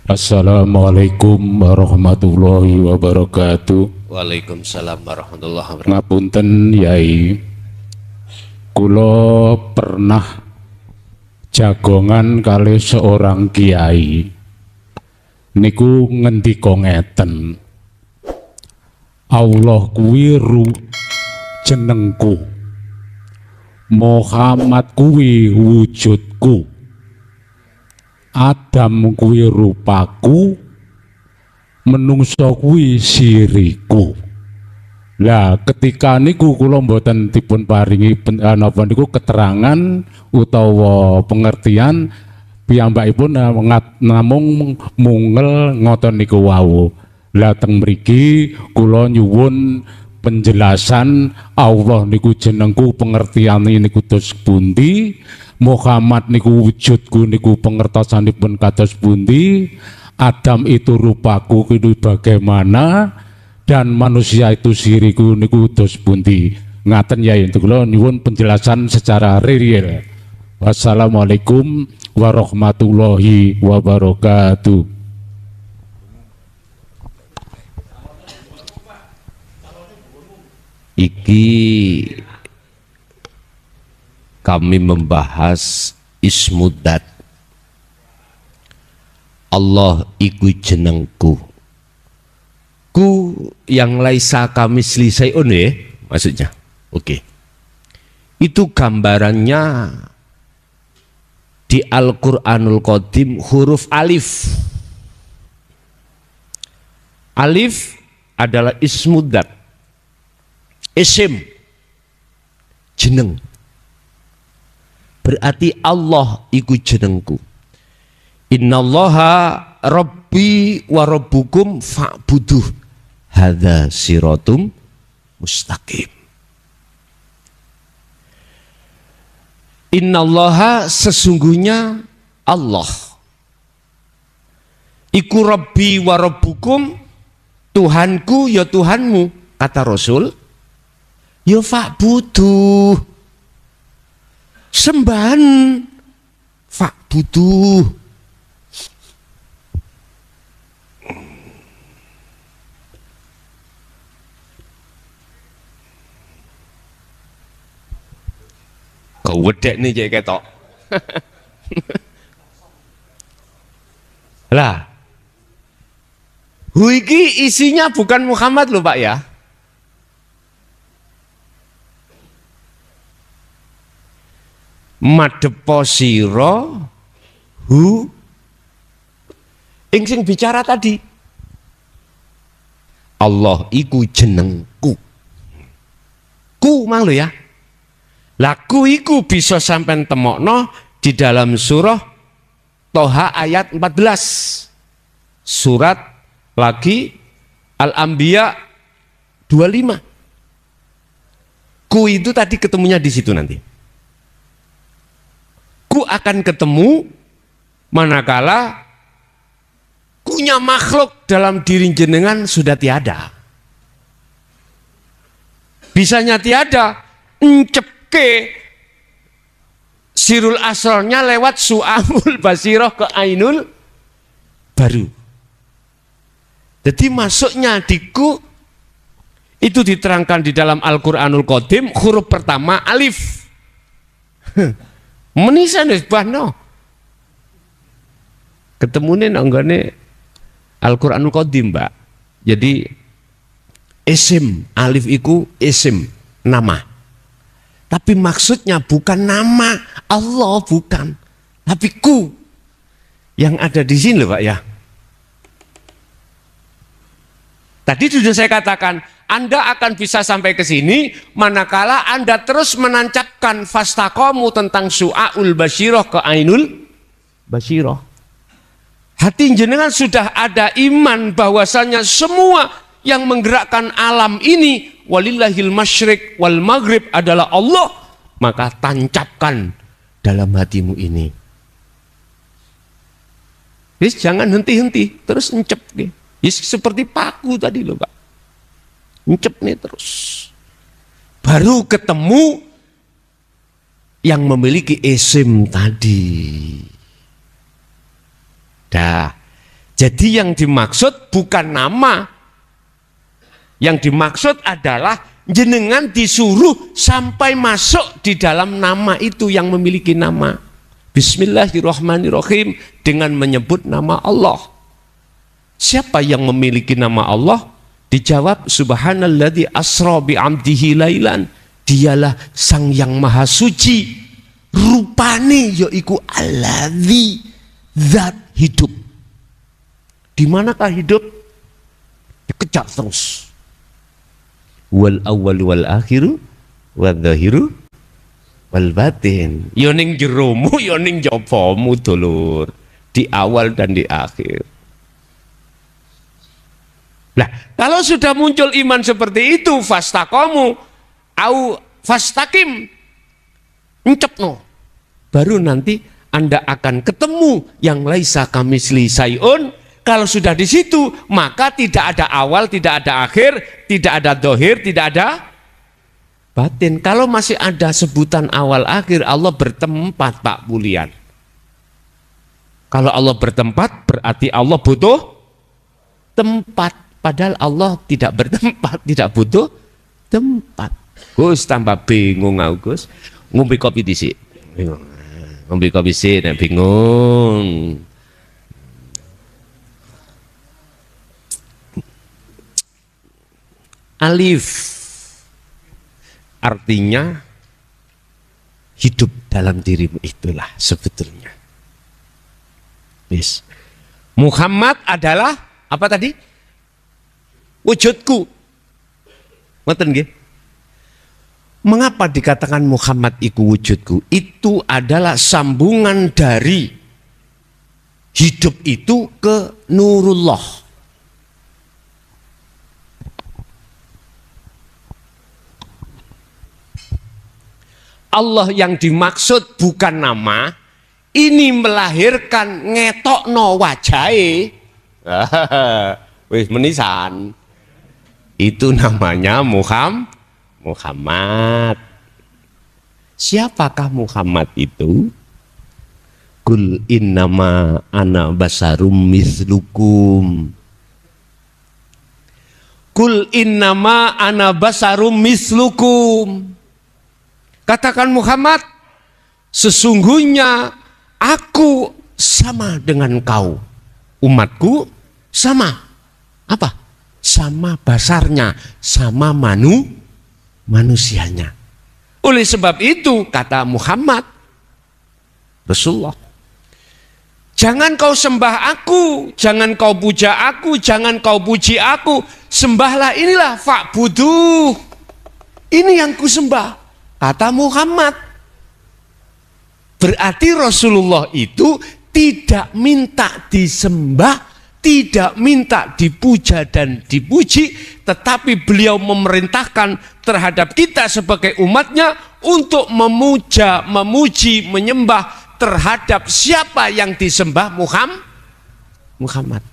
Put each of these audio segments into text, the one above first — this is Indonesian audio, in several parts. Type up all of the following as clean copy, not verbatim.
Assalamualaikum warahmatullahi wabarakatuh. Waalaikumsalam warahmatullahi wabarakatuh. Ngapunten Yai, kula pernah jagongan kali seorang kiai niku ngendika ngeten, Allah kuwi jenengku, Muhammad kuwi wujudku, Adam kuwi rupaku, menungso kuwi siriku. Lah ketika niku kula mboten dipun paringi napa niku keterangan utawa pengertian, piyambakipun namung mungel ngoten niku wau. Lah teng mriki kula nyuwun penjelasan Allah niku jenengku, pengertiane niku dos pundi, Muhammad niku wujudku niku pengertosanipun kados pundi, Adam itu rupaku itu bagaimana, dan manusia itu siriku niku dos pundi. Ngaten ya, untuk kula nyuwun penjelasan secara real. Wassalamualaikum warahmatullahi wabarakatuh. Iki kami membahas ismudat. Allah iku jenengku. Ku yang laisa kami selisaiun ya, maksudnya. Oke. Itu gambarannya di Al-Qur'anul Qadim huruf alif. Alif adalah ismudat. Isim, jeneng. Berarti Allah iku jenengku. Innallaha rabbi wa rabbukum fa'buduh. Hadza siratum mustaqim. Innallaha, sesungguhnya Allah iku rabbi wa rabbukum, Tuhanku ya Tuhanmu, kata Rasul. Ya fa'buduh, sembahan, fa'buduh. Kau wedek nih jadi ketok. Lah, iki isinya bukan Muhammad loh Pak ya. Madepo siro hu ing sing bicara tadi, Allah iku jenengku. Ku mang lho ya. Laku iku bisa sampai temokno di dalam surah Toha ayat 14, surat lagi Al-Anbiya 25. Ku itu tadi ketemunya di situ nanti. Ku akan ketemu manakala kunya makhluk dalam diri jenengan sudah tiada. Bisanya tiada, encepke sirul asrornya lewat su'amul basiroh ke ainul baru. Jadi masuknya di ku itu diterangkan di dalam Al-Qur'anul Qadim, huruf pertama alif. Menisan wis bahno. Ketemune nang nggone Al-Qur'anul Qadim, Mbak. Jadi isim, alif iku isim, nama. Tapi maksudnya bukan nama Allah, bukan. Tapi ku yang ada di sini loh Pak ya. Tadi sudah saya katakan, Anda akan bisa sampai ke sini manakala Anda terus menancapkan fastaqomu tentang su'aul basyiroh ke ainul basyiroh. Hati jenengan sudah ada iman bahwasanya semua yang menggerakkan alam ini walillahil masyriq wal maghrib adalah Allah, maka tancapkan dalam hatimu ini. Yes, jangan henti-henti, terus encep nih. Yes, seperti paku tadi loh Pak. Encep nih terus. Baru ketemu yang memiliki isim tadi. Dah, Jadi yang dimaksud bukan nama. Yang dimaksud adalah jenengan disuruh sampai masuk di dalam nama itu yang memiliki nama. Bismillahirrahmanirrahim, dengan menyebut nama Allah. Siapa yang memiliki nama Allah? Dijawab, subhanalladzi asra bi'amdihi lailan. Dialah sang yang maha suci. Rupane yaiku alladzi, zat hidup. Di manakah hidup? Dikejar terus. Wal awwal wal akhiru wal zahiru wal batin. Yo ning jeromu, yo ning jopomu dulur. Di awal dan di akhir. Nah, kalau sudah muncul iman seperti itu, fastaqamu au fastaqim, encepno. Baru nanti Anda akan ketemu yang laisa kamisli sayun. Kalau sudah di situ, maka tidak ada awal, tidak ada akhir, tidak ada dohir, tidak ada batin. Kalau masih ada sebutan awal akhir, Allah bertempat, Pak Bulian. Kalau Allah bertempat, berarti Allah butuh tempat. Padahal Allah tidak bertempat, tidak butuh tempat. Gus tambah bingung aku, Gus. Ngombe kopi dhisik. Bingung. Ngombe kopi sih, bingung. Alif artinya hidup dalam dirimu, itulah sebetulnya. Yes. Muhammad adalah apa tadi? Wujudku. Ngoten nggih? Mengapa dikatakan Muhammad iku wujudku? Itu adalah sambungan dari hidup itu ke nurullah. Allah yang dimaksud bukan nama, ini melahirkan ngetokno wajahe. Wis menisan. Itu namanya Muhammad. Siapakah Muhammad itu? Kul innama ana basarum mislukum. Kul innama ana basarum mislukum. Katakan Muhammad, sesungguhnya aku sama dengan kau. Umatku sama. Apa? Sama basarnya, sama manusianya. Oleh sebab itu, kata Muhammad, Rasulullah, jangan kau sembah aku, jangan kau puja aku, jangan kau puji aku. Sembahlah inilah, fa'buduh. Ini yang ku sembah. Kata Muhammad. Berarti Rasulullah itu tidak minta disembah, tidak minta dipuja dan dipuji, tetapi beliau memerintahkan terhadap kita sebagai umatnya untuk memuja, memuji, menyembah terhadap siapa yang disembah Muhammad.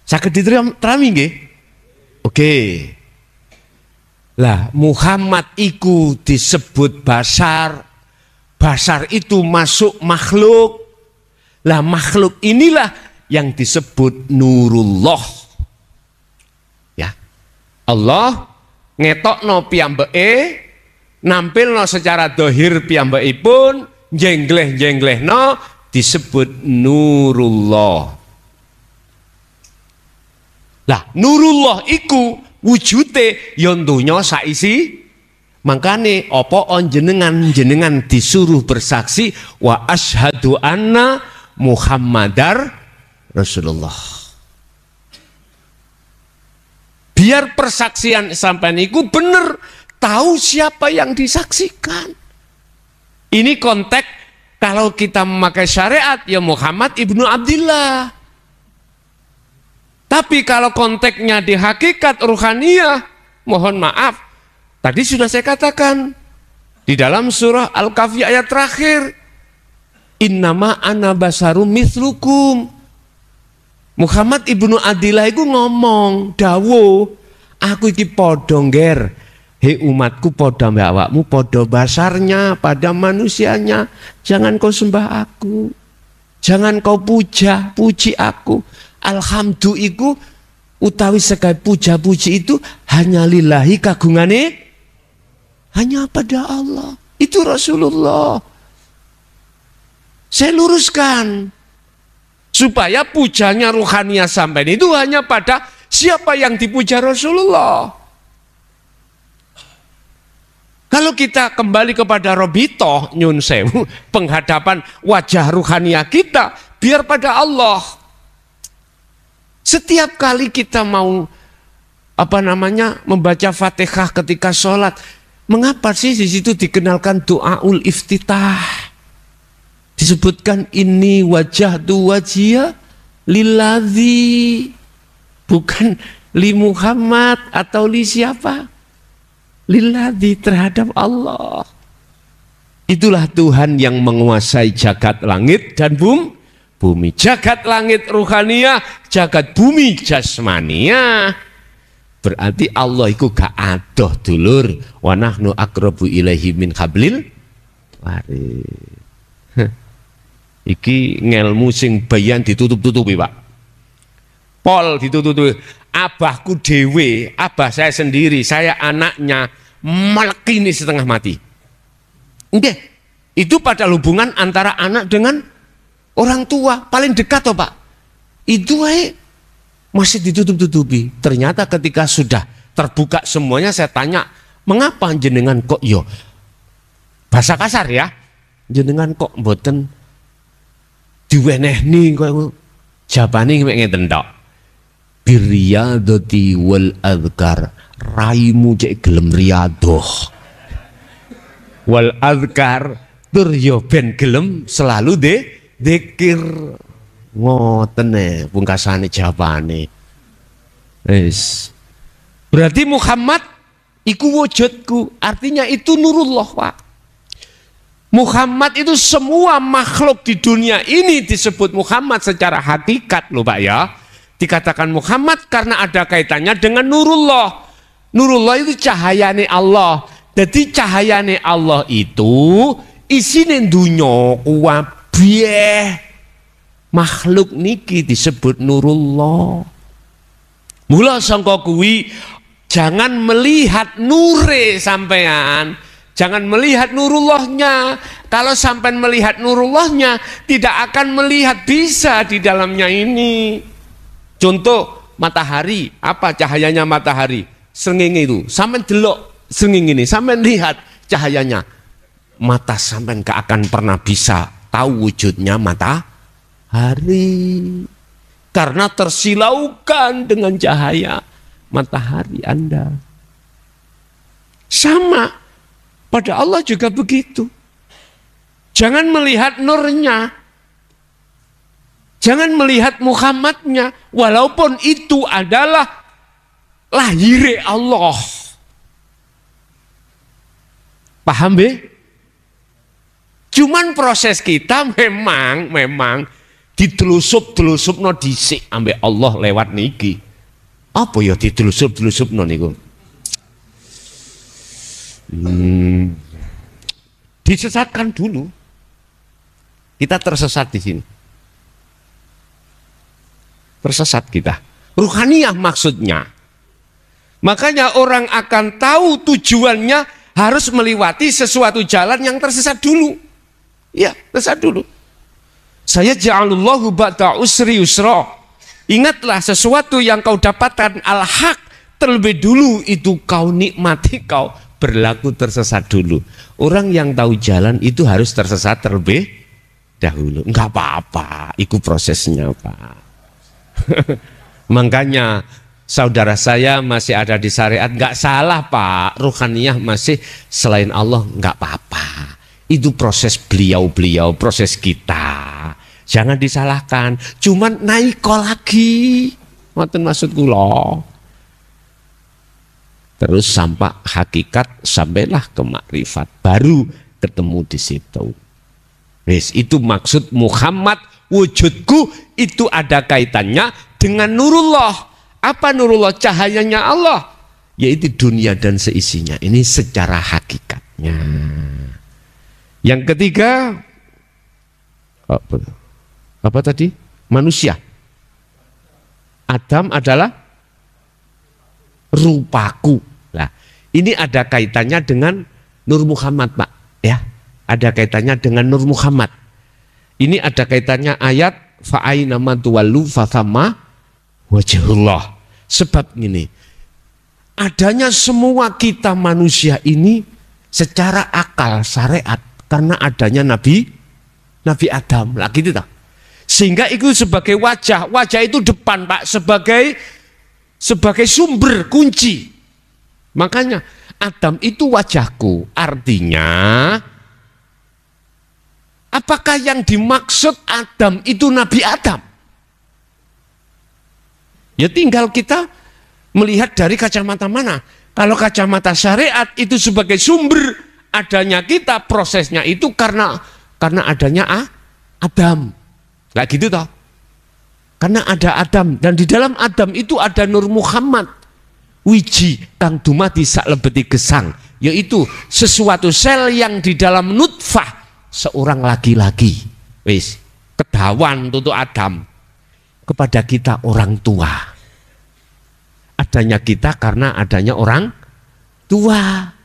Saged diterami nggih? Oke. Lah Muhammad iku disebut basar. Basar itu masuk makhluk. Lah makhluk inilah yang disebut nurullah. Ya. Allah ngetokno piyambake, nampilno secara dohir piyambakipun, jengleh-jenglehno disebut nurullah. Lah nurullah iku wujute ya donya saisi. Makane apa jenengan disuruh bersaksi wa asyhadu anna Muhammadar Rasulullah. Biar persaksian sampean iku bener, tahu siapa yang disaksikan. Ini konteks kalau kita memakai syariat ya Muhammad ibnu Abdillah. Tapi kalau konteksnya di hakikat ruhaniyah, mohon maaf, tadi sudah saya katakan di dalam surah Al-Kahfi ayat terakhir, innama ana basarum mislukum. Muhammad ibnu Abdillah itu ngomong, dawuh, aku iki padha ngger, hei umatku padha mbek awakmu, padha basarnya, pada manusianya, jangan kau sembah aku. Jangan kau puja, puji aku. Alhamdu iku utawi sekai puja-puji itu hanya lillahi kagungane hanya pada Allah. Itu Rasulullah. Saya luruskan supaya pujanya ruhaniyah sampai itu hanya pada siapa yang dipuja Rasulullah. Kalau kita kembali kepada Robito nyun sewu, penghadapan wajah ruhaniyah kita biar pada Allah. Setiap kali kita mau membaca Fatihah ketika sholat, mengapa sih di situ dikenalkan doaul iftitah? Disebutkan ini wajah tu wajia lilladzi, bukan li Muhammad atau li siapa? Lilladzi, terhadap Allah. Itulah Tuhan yang menguasai jagat langit dan bumi. Jagat langit ruhaniyah, jagat bumi jasmaniyah. Berarti Allah itu gak adoh dulur. Wa nahnu aqrabu ilaihi min hablil warid. Iki ngelmu sing bayan ditutup-tutupi, Pak. Pol ditutup-tutupi. Abahku dewe, abah saya sendiri, saya anaknya, melekini setengah mati. Oke, itu pada hubungan antara anak dengan orang tua, paling dekat toh Pak. Itu masih ditutup-tutupi. Ternyata ketika sudah terbuka semuanya, saya tanya, mengapa jenengan kok bahasa kasar ya, jenengan kok mboten diwenehni kok jabane ngeten tok. Biriyadati wal adhkar, raimu cek gelem riadoh wal adhkar tur yo ben gelem selalu dzikir. Ngoten pungkasane jawabane. Wis. Berarti Muhammad iku wujudku, artinya itu nurullah, Pak. Muhammad itu semua makhluk di dunia ini disebut Muhammad secara hakikat loh Pak ya. Dikatakan Muhammad karena ada kaitannya dengan nurullah. Nurullah itu cahayane Allah. Jadi cahayane Allah itu isine dunya kuwabeh. Makhluk niki disebut nurullah. Mula sangka kuwi jangan melihat nure sampean, jangan melihat nurullahnya. Kalau sampean melihat nurullahnya, tidak akan melihat bisa di dalamnya ini. Contoh matahari, apa cahayanya matahari? Srengenge itu, sampean delok srengenge ini, sampean lihat cahayanya. Mata sampean gak akan pernah bisa tahu wujudnya matahari. Karena tersilaukan dengan cahaya matahari Anda. Sama, pada Allah juga begitu. Jangan melihat nurnya. Jangan melihat Muhammadnya, walaupun itu adalah lahir Allah. Paham be? Cuman proses kita memang ditelusup-telusupno dhisik ambek Allah lewat niki. Apa ya ditelusup-telusupno niku? Disesatkan dulu. Kita tersesat di sini. Tersesat kita. Ruhaniyah maksudnya. Makanya orang akan tahu tujuannya harus melewati sesuatu jalan yang tersesat dulu. Ya, tersesat dulu. Saya ja'alullahu ba'da usri yusra. Ingatlah sesuatu yang kau dapatkan al-haq terlebih dulu itu kau nikmati, kau berlaku tersesat dulu. Orang yang tahu jalan itu harus tersesat terlebih dahulu. Enggak apa-apa, itu prosesnya Pak. Makanya saudara saya masih ada di syariat, nggak salah Pak. Ruhaniyah masih selain Allah, nggak apa-apa. Itu proses beliau-beliau, proses kita. Jangan disalahkan. Cuman naik lagi. Ngoten maksud kula. Terus sampai hakikat, sampailah ke makrifat, baru ketemu di situ. Wis, itu maksud Muhammad. Wujudku itu ada kaitannya dengan nurullah. Apa nurullah? Cahayanya Allah, yaitu dunia dan seisinya. Ini secara hakikatnya. Yang ketiga, apa tadi? Manusia. Adam adalah rupaku. Nah, ini ada kaitannya dengan Nur Muhammad, Pak. Ya, ada kaitannya dengan Nur Muhammad. Ini ada kaitannya ayat fa'aina man tuwallu fathamma wajhullah. Sebab ini, adanya semua kita manusia ini secara akal syariat karena adanya Nabi Adam. Lah gitu tak? Sehingga itu sebagai wajah itu depan, Pak, sebagai sumber kunci. Makanya Adam itu wajahku. Artinya apakah yang dimaksud Adam itu Nabi Adam? Ya tinggal kita melihat dari kacamata mana. Kalau kacamata syariat itu sebagai sumber adanya kita, prosesnya itu karena adanya Adam. Nggak gitu toh? Karena ada Adam, dan di dalam Adam itu ada Nur Muhammad, wiji kang dumadi saklebeti gesang, yaitu sesuatu sel yang di dalam nutfah seorang laki-laki. Wis kedawan tutu Adam kepada kita orang tua. Adanya kita karena adanya orang tua,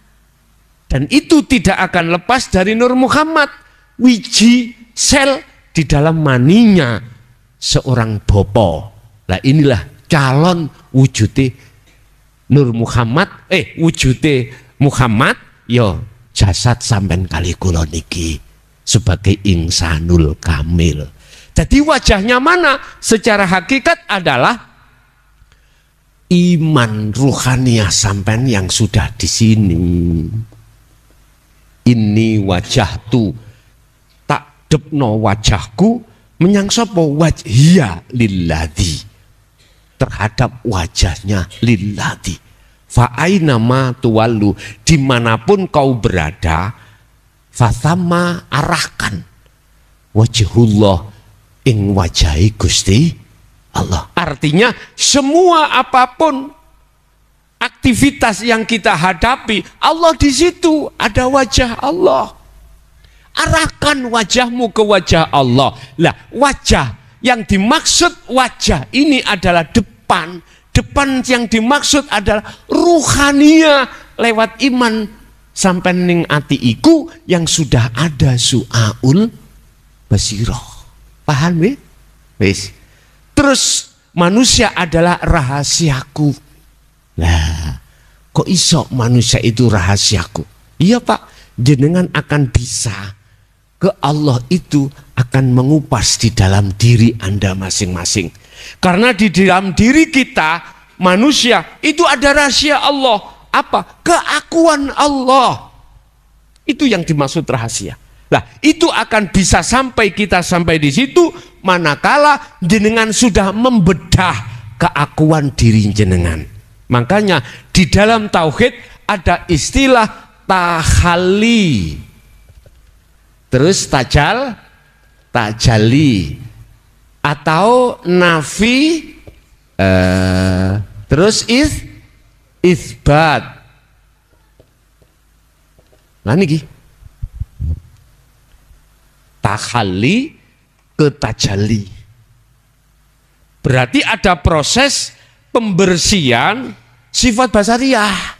dan itu tidak akan lepas dari Nur Muhammad, wiji sel di dalam maninya seorang bopo. Nah inilah calon wujudnya Nur Muhammad, wujudnya Muhammad, yo jasad sampean kali kula niki sebagai insanul kamil. Jadi wajahnya mana? Secara hakikat adalah iman ruhaniyah sampean yang sudah di sini. Ini wajah tu depno wajahku menyang sapa wajhiya lilladzi, terhadap wajahnya lilladzi. Fa aina ma tuwallu, dimanapun kau berada, fathamma arahkan wajhullah ing wajahi Gusti Allah. Artinya semua apapun aktivitas yang kita hadapi, Allah di situ, ada wajah Allah. Arahkan wajahmu ke wajah Allah. Lah, wajah yang dimaksud wajah ini adalah depan. Depan yang dimaksud adalah ruhania lewat iman sampai ning ati iku yang sudah ada su'aul basirah. Paham ya? Wis. Terus manusia adalah rahasiaku. Lah, kok iso manusia itu rahasiaku? Iya, Pak, jenengan akan bisa ke Allah itu akan mengupas di dalam diri Anda masing-masing. Karena di dalam diri kita manusia itu ada rahasia Allah. Apa? Keakuan Allah. Itu yang dimaksud rahasia. Nah, itu akan bisa sampai kita sampai di situ manakala jenengan sudah membedah keakuan diri jenengan. Makanya di dalam tauhid ada istilah tahalli. Terus tajali atau nafi, terus isbat. Nah niki tahalli ke tajali. Berarti ada proses pembersihan sifat basariyah.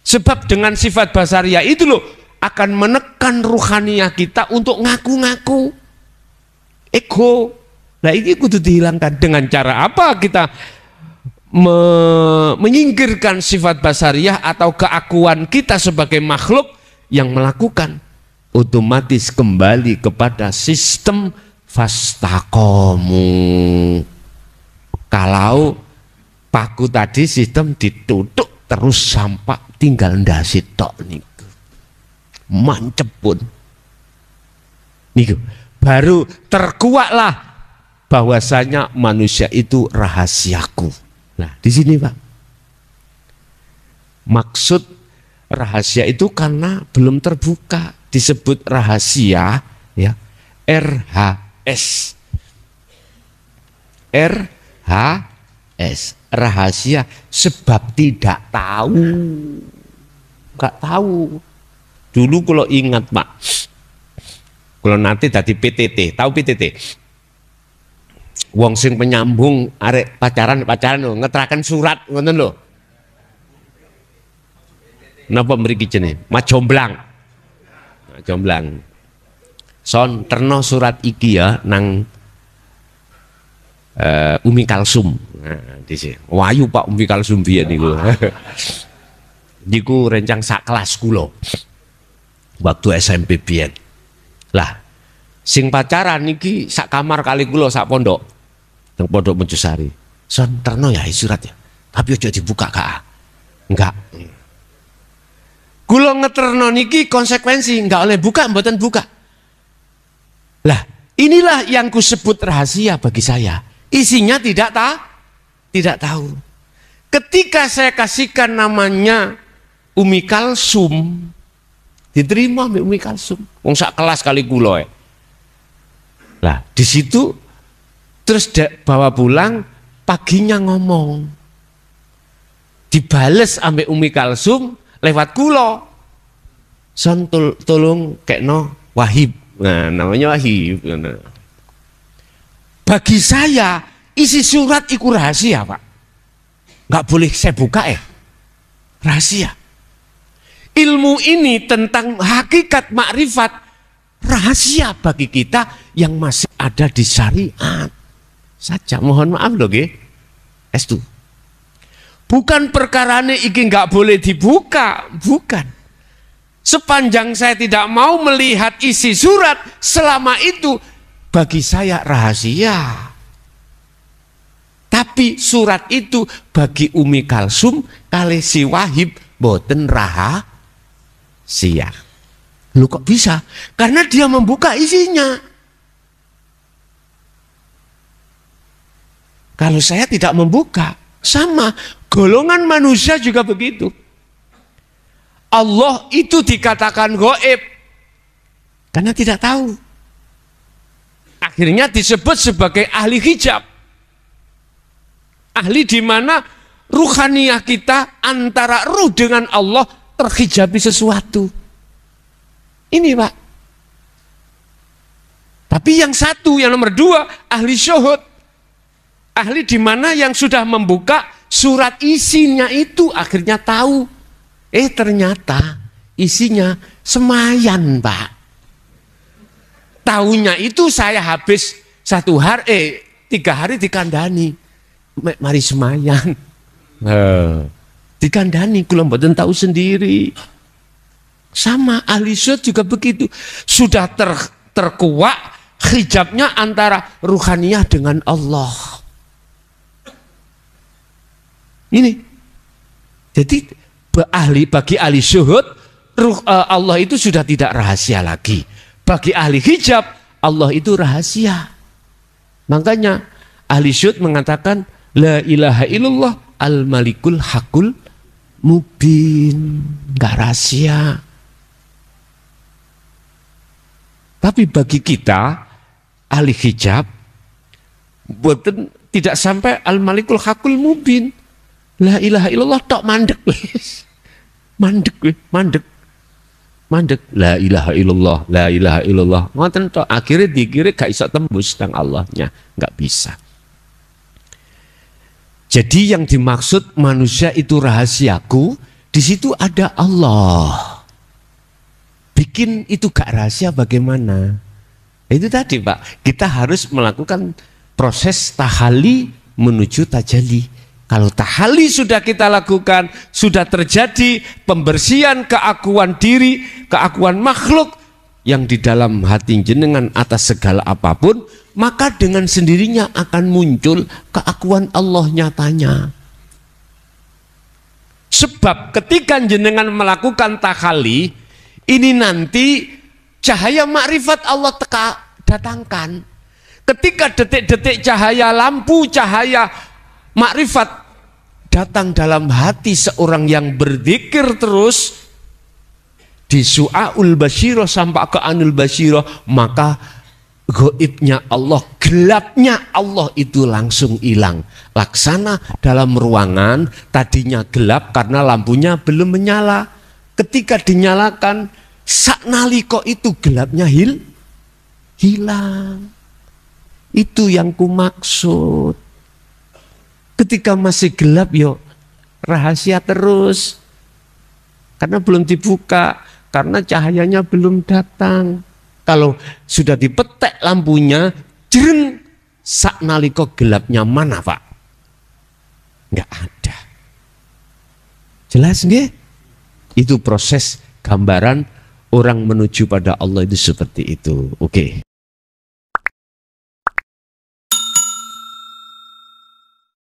Sebab dengan sifat basariyah itu loh akan menekan ruhaniyah kita untuk ngaku-ngaku ego. Nah ini kudu dihilangkan. Dengan cara apa kita menyingkirkan sifat basariyah atau keakuan kita sebagai makhluk yang melakukan? Otomatis kembali kepada sistem fastaqomu. Kalau paku tadi sistem ditutup terus sampai tinggal ndasi tok nih. Mancep pun niku baru terkuatlah bahwasanya manusia itu rahasiaku. Nah di sini Pak, maksud rahasia itu karena belum terbuka disebut rahasia, ya, RHS rahasia sebab tidak tahu, nggak tahu. Dulu kalau ingat Pak, kalau nanti tadi PTT, tahu PTT? Wong sing penyambung arek pacaran lho, ngeteraken surat ngoten lho. Napa mriki jenenge? Majomblang. Majomblang. Son terno surat iki ya nang Umi Kalsum. Nah, dhisik. Wayu Pak Umi Kalsum biyen niku. Niku rencang sak kelas kula. Waktu SMP biyen. Lah, sing pacaran niki sak kamar kali kula sak pondok. Teng Pondok Mojosari. Son terno ya surat ya. Tapi aja dibuka Kak. Enggak. Kula ngeterno niki konsekuensi, enggak oleh buka, mboten buka. Lah, inilah yang kusebut rahasia bagi saya. Isinya tidak tahu. Ketika saya kasihkan namanya Umi Kalsum, diterima Umi Kalsum. Wong sak kelas kali kula. Lah, di situ terus bawa pulang, paginya ngomong. Dibales ambek Umi Kalsum lewat kula. Son tolong kekno Wahib. Nah, namanya Wahib. Bagi saya isi surat itu rahasia, Pak. Nggak boleh saya buka rahasia. Ilmu ini tentang hakikat makrifat rahasia bagi kita yang masih ada di syariat saja. Mohon maaf loh, Estu. Bukan perkarane iki nggak boleh dibuka, bukan. Sepanjang saya tidak mau melihat isi surat, selama itu bagi saya rahasia. Tapi surat itu bagi Umi Kalsum kali si Wahib boten rahasia. Lu kok bisa? Karena dia membuka isinya. Kalau saya tidak membuka, sama golongan manusia juga begitu. Allah itu dikatakan gaib karena tidak tahu. Akhirnya disebut sebagai ahli hijab. Ahli di mana ruhaniyah kita antara ruh dengan Allah terhijabi sesuatu. Ini Pak. Tapi yang satu, yang nomor dua, ahli syuhud. Ahli di mana yang sudah membuka surat isinya itu akhirnya tahu. Ternyata isinya semayan, Pak. Tahunya itu saya habis 3 hari dikandani. Mari semayan. Dikandani, kula mboten tahu sendiri. Sama ahli syuhud juga begitu. Sudah terkuak hijabnya antara ruhaniyah dengan Allah. Ini. Jadi bagi ahli syuhud Allah itu sudah tidak rahasia lagi. Bagi ahli hijab Allah itu rahasia. Makanya ahli syuhud mengatakan la ilaha illallah al-malikul hakul mubin. Enggak rahasia. Tapi bagi kita ahli hijab tidak sampai al-malikul hakul mubin. La ilaha illallah tok mandek. Mandek. La ilaha illallah, la ilaha illallah. Ngoten tok, akhirnya dikira gak iso tembus teng Allahnya, enggak bisa. Jadi yang dimaksud manusia itu rahasiaku, di situ ada Allah. Bikin itu gak rahasia bagaimana? Itu tadi Pak, kita harus melakukan proses tahalli menuju tajalli. Kalau tahalli sudah kita lakukan, sudah terjadi pembersihan keakuan diri, keakuan makhluk yang di dalam hati jenengan atas segala apapun, maka dengan sendirinya akan muncul keakuan Allah nyatanya. Sebab ketika jenengan melakukan tahalli, ini nanti cahaya makrifat Allah datangkan. Ketika detik-detik cahaya lampu, cahaya makrifat datang dalam hati seorang yang berzikir terus di su'aul basyirah sampai ke anul basyirah, maka gaibnya Allah, gelapnya Allah itu langsung hilang. Laksana dalam ruangan tadinya gelap karena lampunya belum menyala. Ketika dinyalakan, saknaliko itu gelapnya hilang. Itu yang ku maksud. Ketika masih gelap yo rahasia terus. Karena belum dibuka, karena cahayanya belum datang. Kalau sudah dipetek lampunya, jreng, sak naliko gelapnya mana, Pak? Enggak ada. Jelas nggih? Itu proses gambaran orang menuju pada Allah itu seperti itu. Oke.